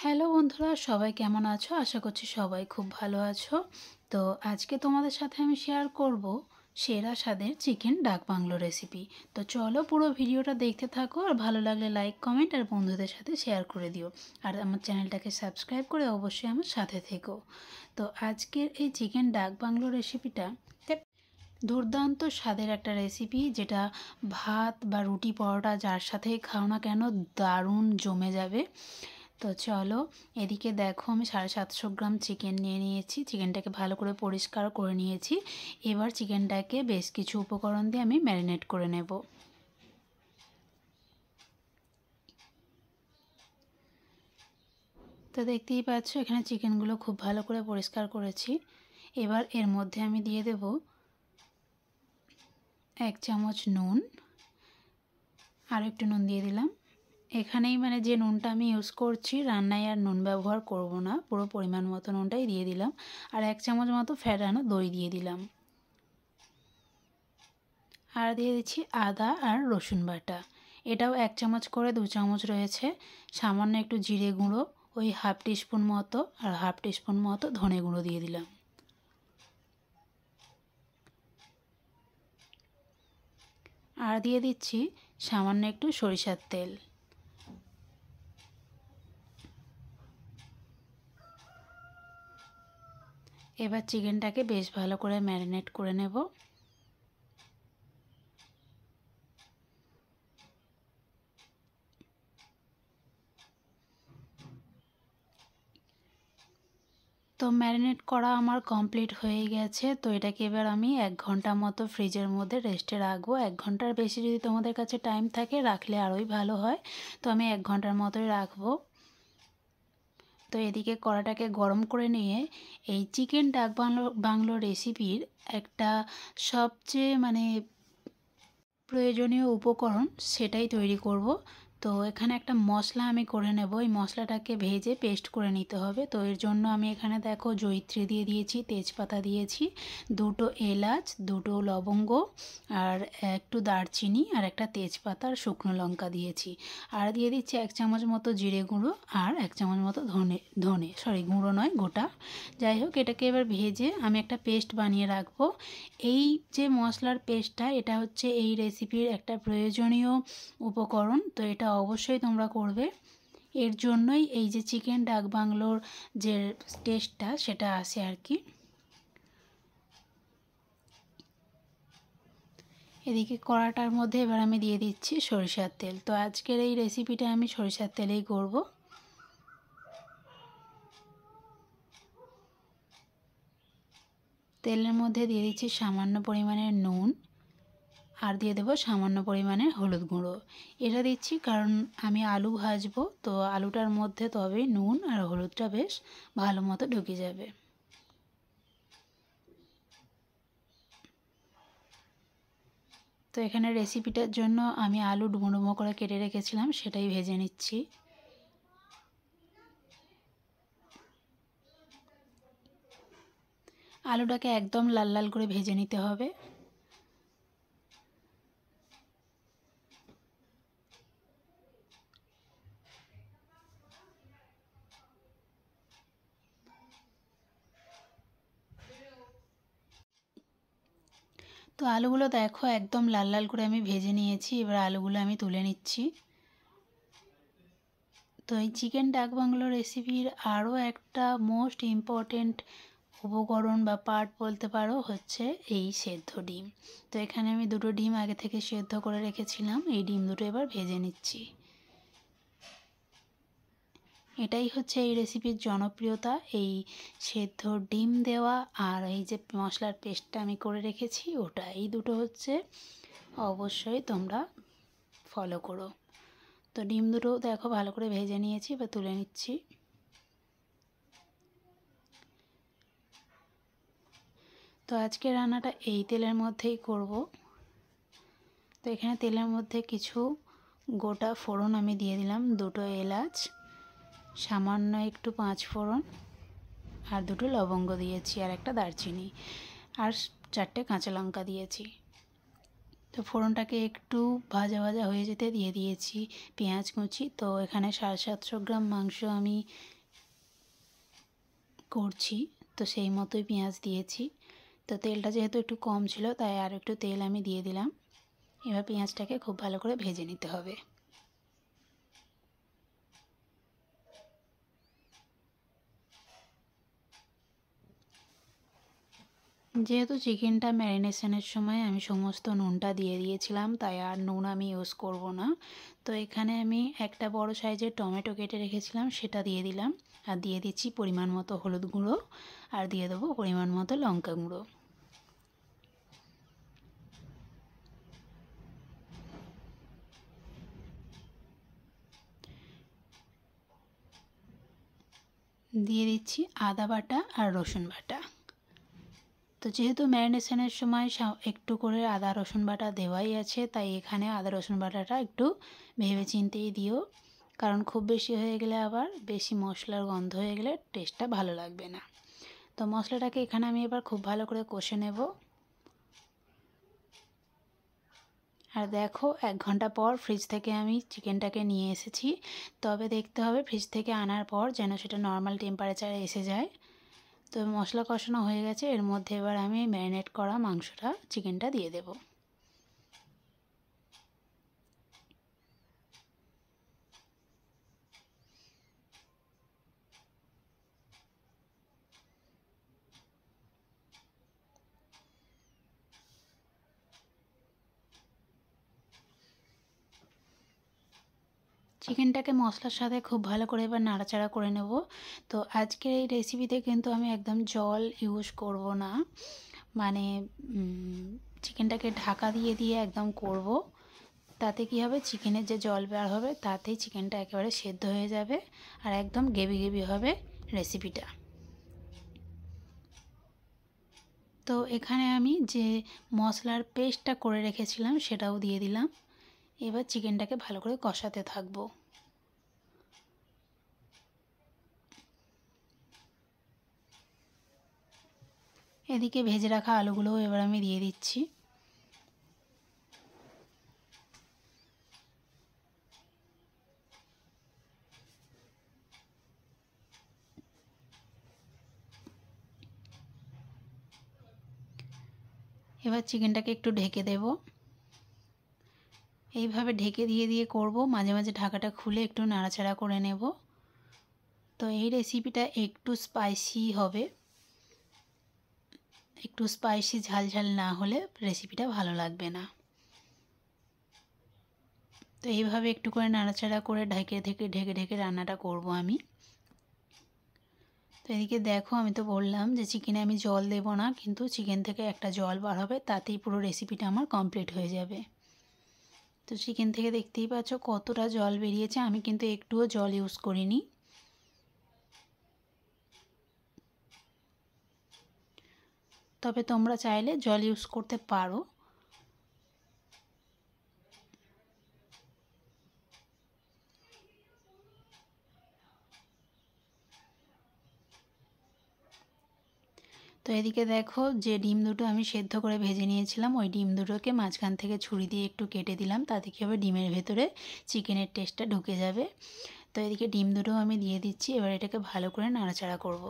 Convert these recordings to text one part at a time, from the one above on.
Hello বন্ধুরা, সবাই কেমন আছো? আশা করছি সবাই খুব ভালো আছো। তো আজকে তোমাদের সাথে আমি শেয়ার করব সেরা স্বাদের চিকেন ডাক বাংলো রেসিপি। তো চলো পুরো ভিডিওটা দেখতে থাকো, আর ভালো লাগলে লাইক কমেন্ট আর বন্ধুদের সাথে শেয়ার করে দিও। আর আমার চ্যানেলটাকে সাবস্ক্রাইব করে অবশ্যই আমার সাথে থেকো। তো আজকের এই চিকেন ডাক বাংলো রেসিপিটা দুর্দান্ত স্বাদের একটা রেসিপি, যেটা ভাত বা রুটি পরোটা যার সাথেই খাও না কেন দারুণ জমে যাবে। তো চলো, এদিকে দেখো আমি 750 গ্রাম চিকেন নিয়ে নিয়েছি। চিকেনটাকে ভালো করে পরিষ্কার করে নিয়েছি। এবার চিকেনটাকে বেশ কিছু উপকরণ দিয়ে আমি ম্যারিনেট করে নেব। তো দেখতেই পাচ্ছ এখানে চিকেনগুলো খুব ভালো করে পরিষ্কার করেছি। এবার এর মধ্যে আমি দিয়ে দেব 1 চামচ নুন, আর একটু নুন দিয়ে দিলাম। এখানেই যে নুনটা আমি ইউজ করছি, রান্নায় আর নুন ব্যবহার করব না, পুরো পরিমাণ মতো নুনটাই দিয়ে দিলাম। আর 1 চামচ মতো ফ্যাটানো দই দিয়ে দিলাম। আর দিয়ে দিচ্ছি আদা আর রসুন বাটা, এটাও 1 চামচ করে 2 চামচ রয়েছে। সামান্য একটু জিরে গুঁড়ো, ওই হাফ টিস্পুন মতো, আর হাফ টিস্পুন মতো ধনে গুঁড়ো দিয়ে দিলাম। আর দিয়ে দিচ্ছি সামান্য একটু সরিষার তেল। এবার চিকেনটাকে বেশ ভালো করে ম্যারিনেট করে নেব। তো ম্যারিনেট করা আমার কমপ্লিট হয়ে গেছে। তো এটাকে এবার আমি 1 ঘন্টা মতো ফ্রিজের মধ্যে রেস্টে রাখবো। 1 ঘন্টার বেশি যদি তোমাদের কাছে টাইম থাকে রাখলে আরোই ভালো হয়। তো আমি 1 ঘন্টার মতোই রাখবো। তো এদিকে কড়াটাকে গরম করে নিয়ে এই চিকেন ডাক বাংলো রেসিপির একটা সবচেয়ে প্রয়োজনীয় উপকরণ সেটাই তৈরি করব। তো এখানে একটা মশলা আমি করে নেব। এই মশলাটাকে ভেজে পেস্ট করে নিতে হবে। তো এর জন্য আমি এখানে দেখো জয়িত্রী দিয়ে দিয়েছি, তেজপাতা দিয়েছি, 2টো এলাচ, 2টো লবঙ্গ, আর একটু দারচিনি, আর একটা তেজপাতা আর শুকনো লঙ্কা দিয়েছি। আর দিয়ে দিচ্ছি 1 চামচ মতো জিরে গুঁড়ো, আর 1 চামচ মতো গুঁড়ো নয়, গোটা। যাই হোক, এটাকে এবার ভেজে আমি একটা পেস্ট বানিয়ে রাখবো। এই যে মশলার পেস্টটা, এটা হচ্ছে এই রেসিপির একটা প্রয়োজনীয় উপকরণ। তো এটা অবশ্যই তোমরা করবে। এর জন্যই এই যে চিকেন ডাক বাংলোর যে টেস্টটা সেটা আসে আর কি। এদিকে কড়াটার মধ্যে এবার আমি দিয়ে দিচ্ছি সরিষার তেল। তো আজকের এই রেসিপিটা আমি সরিষার তেলেই করব। তেলের মধ্যে দিয়ে দিচ্ছি সামান্য পরিমাণের নুন, আর দিয়ে দেবো সামান্য পরিমাণে হলুদ গুঁড়ো। এটা দিচ্ছি কারণ আমি আলু ভাজবো, তো আলুটার মধ্যে তবেই নুন আর হলুদটা বেশ ভালো মতো ঢুকে যাবে। তো এখানে রেসিপিটার জন্য আমি আলু ডুমো ডুমো করে কেটে রেখেছিলাম, সেটাই ভেজে নিচ্ছি। আলুটাকে একদম লাল লাল করে ভেজে নিতে হবে। তো আলুগুলো দেখো একদম লাল লাল করে আমি ভেজে নিয়েছি। এবার আলুগুলো আমি তুলে নিচ্ছি। তো এই চিকেন ডাক বাংলো রেসিপির আরও একটা মোস্ট ইম্পর্টেন্ট উপকরণ বা পার্ট বলতে পারো হচ্ছে এই সেদ্ধ ডিম। তো এখানে আমি 2টো ডিম আগে থেকে সেদ্ধ করে রেখেছিলাম। এই ডিম দুটো এবার ভেজে নিচ্ছি। এটাই হচ্ছে এই রেসিপির জনপ্রিয়তা, এই সেদ্ধ ডিম দেওয়া আর এই যে মশলার পেস্টটা আমি করে রেখেছি ওটা, এই দুটো হচ্ছে অবশ্যই তোমরা ফলো করো। তো ডিম দুটো দেখো ভালো করে ভেজে নিয়েছি বা তুলে নিচ্ছি। তো আজকে রান্নাটা এই তেলের মধ্যেই করব। তো এখানে তেলের মধ্যে কিছু গোটা ফোড়ন আমি দিয়ে দিলাম, 2টো এলাচ, সামান্য একটু 5 ফোড়ন, আর 2টো লবঙ্গ দিয়েছি, আর একটা দারচিনি, আর 4টে কাঁচা লঙ্কা দিয়েছি। তো ফোড়নটাকে একটু ভাজা ভাজা হয়ে যেতে দিয়ে দিয়েছি পেঁয়াজ কুচি। তো এখানে 750 গ্রাম মাংস আমি করছি, তো সেই মতোই পেঁয়াজ দিয়েছি। তো তেলটা যেহেতু একটু কম ছিল তাই আর একটু তেল আমি দিয়ে দিলাম। এবার পেঁয়াজটাকে খুব ভালো করে ভেজে নিতে হবে। যেহেতু চিকেনটা ম্যারিনেশনের সময় আমি সমস্ত নুনটা দিয়ে দিয়েছিলাম, তাই আর নুন আমি ইউজ করব না। তো এখানে আমি একটা বড় সাইজের টমেটো কেটে রেখেছিলাম, সেটা দিয়ে দিলাম। আর দিয়ে দিচ্ছি পরিমাণ মতো হলুদ গুঁড়ো, আর দিয়ে দেবো পরিমাণ মতো লঙ্কা গুঁড়ো। দিয়ে দিচ্ছি আদা বাটা আর রসুন বাটা। তো যেহেতু ম্যারিনেশনের সময় একটু করে আদা রসুন বাটা দেওয়াই আছে, তাই এখানে আদা রসুন বাটাটা একটু ভেবে চিন্তেই দিও, কারণ খুব বেশি হয়ে গেলে আবার বেশি মশলার গন্ধ হয়ে গেলে টেস্টটা ভালো লাগবে না। তো মশলাটাকে এখানে আমি এবার খুব ভালো করে কষে নেব। আর দেখো 1 ঘন্টা পর ফ্রিজ থেকে আমি চিকেনটাকে নিয়ে এসেছি। তবে দেখতে হবে ফ্রিজ থেকে আনার পর যেন সেটা নর্মাল টেম্পারেচারে এসে যায়। তো মশলা কষানো হয়ে গেছে, এর মধ্যে এবার আমি ম্যারিনেট করা মাংসটা চিকেনটা দিয়ে দেব। চিকেনটাকে মশলার সাথে খুব ভালো করে এবার নাড়াচাড়া করে নেব। তো আজকের এই রেসিপিতে কিন্তু আমি একদম জল ইউজ করব না, মানে চিকেনটাকে ঢাকা দিয়ে দিয়ে একদম করব। তাতে কি হবে, চিকেনের যে জল বের হবে তাতেই চিকেনটা একেবারে সেদ্ধ হয়ে যাবে আর একদম গ্রেভি গ্রেভি হবে রেসিপিটা। তো এখানে আমি যে মশলার পেস্টটা করে রেখেছিলাম সেটাও দিয়ে দিলাম। এবার চিকেনটাকে ভালো করে কষাতে থাকবো। এদিকে ভেজে রাখা আলুগুলোও এবার আমি দিয়ে দিচ্ছি। এবার চিকেনটাকে একটু ঢেকে দেব। এইভাবে ঢেকে দিয়ে দিয়ে করব, মাঝে মাঝে ঢাকাটা খুলে একটু নাড়াচাড়া করে নেব। তো এই রেসিপিটা একটু স্পাইসি হবে, একটু স্পাইসি ঝাল ঝাল না হলে রেসিপিটা ভালো লাগবে না। তো এইভাবে একটু করে নাড়াচাড়া করে ঢেকে ঢেকে ঢেকে ঢেকে রান্নাটা করব আমি। তো এদিকে দেখো, আমি তো বললাম যে চিকেনে আমি জল দেব না, কিন্তু চিকেন থেকে একটা জল বার হবে, তাতেই পুরো রেসিপিটা আমার কমপ্লিট হয়ে যাবে। তো চিকেন থেকে দেখতেই পাচ্ছ কতটা জল বেরিয়েছে, আমি কিন্তু একটুও জল ইউজ করিনি। তবে তোমরা চাইলে জল ইউজ করতে পারো। তো এদিকে দেখো, যে ডিম দুটো আমি সেদ্ধ করে ভেজে নিয়েছিলাম, ওই ডিম দুটোকে মাঝখান থেকে ছুরি দিয়ে একটু কেটে দিলাম। তাতে কী হবে, ডিমের ভেতরে চিকেনের টেস্টটা ঢুকে যাবে। তো এদিকে ডিম দুটো আমি দিয়ে দিচ্ছি। এবার এটাকে ভালো করে নাড়াচাড়া করব।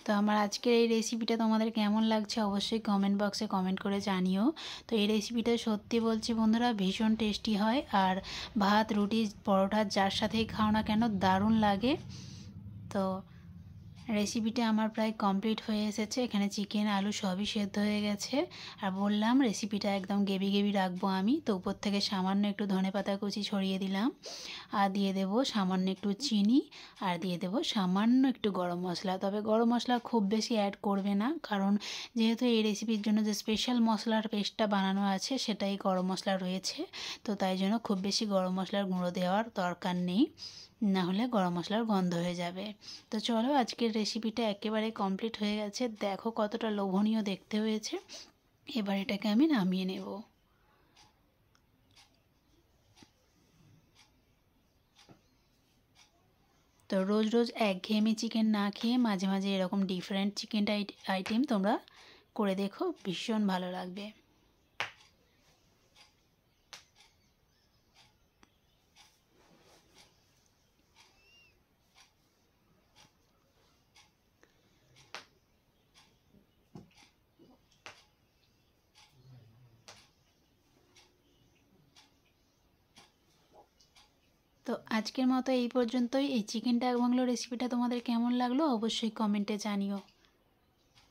তো আমার আজকের এই রেসিপিটা তোমাদের কেমন লাগছে অবশ্যই কমেন্ট বক্সে কমেন্ট করে জানিও। তো এই রেসিপিটা সত্যি বলছি বন্ধুরা, ভীষণ টেস্টি হয়, আর ভাত রুটি পরোটা যার সাথেই খাও না কেন দারুণ লাগে। তো রেসিপিটা আমার প্রায় কমপ্লিট হয়ে এসেছে। এখানে চিকেন আলু সবই সেদ্ধ হয়ে গেছে। আর বললাম রেসিপিটা একদম গ্রেভি গ্রেভি রাখবো আমি। তো উপর থেকে সামান্য একটু ধনেপাতা কুচি ছড়িয়ে দিলাম, আর দিয়ে দেব সামান্য একটু চিনি, আর দিয়ে দেব সামান্য একটু গরম মশলা। তবে গরম মশলা খুব বেশি অ্যাড করবে না, কারণ যেহেতু এই রেসিপির জন্য যে স্পেশাল মশলার পেস্টটা বানানো আছে সেটাই গরম মশলা রয়েছে। তো তাই জন্য খুব বেশি গরম মশলার গুঁড়ো দেওয়ার দরকার নেই, না হলে গরম মশলার গন্ধ হয়ে যাবে। তো চলো, আজকের রেসিপিটা একেবারে কমপ্লিট হয়ে গেছে। দেখো কতটা লোভনীয় দেখতে হয়েছে। এবার এটাকে আমি নামিয়ে নেব। তো রোজ রোজ একঘেয়েমি চিকেন না খেয়ে মাঝে মাঝে এরকম ডিফারেন্ট চিকেন আইটেম তোমরা করে দেখো, ভীষণ ভালো লাগবে। তো আজকের মতো এই পর্যন্তই। এই চিকেন ডাক বাংলো রেসিপিটা তোমাদের কেমন লাগলো অবশ্যই কমেন্টে জানিও।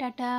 টাটা।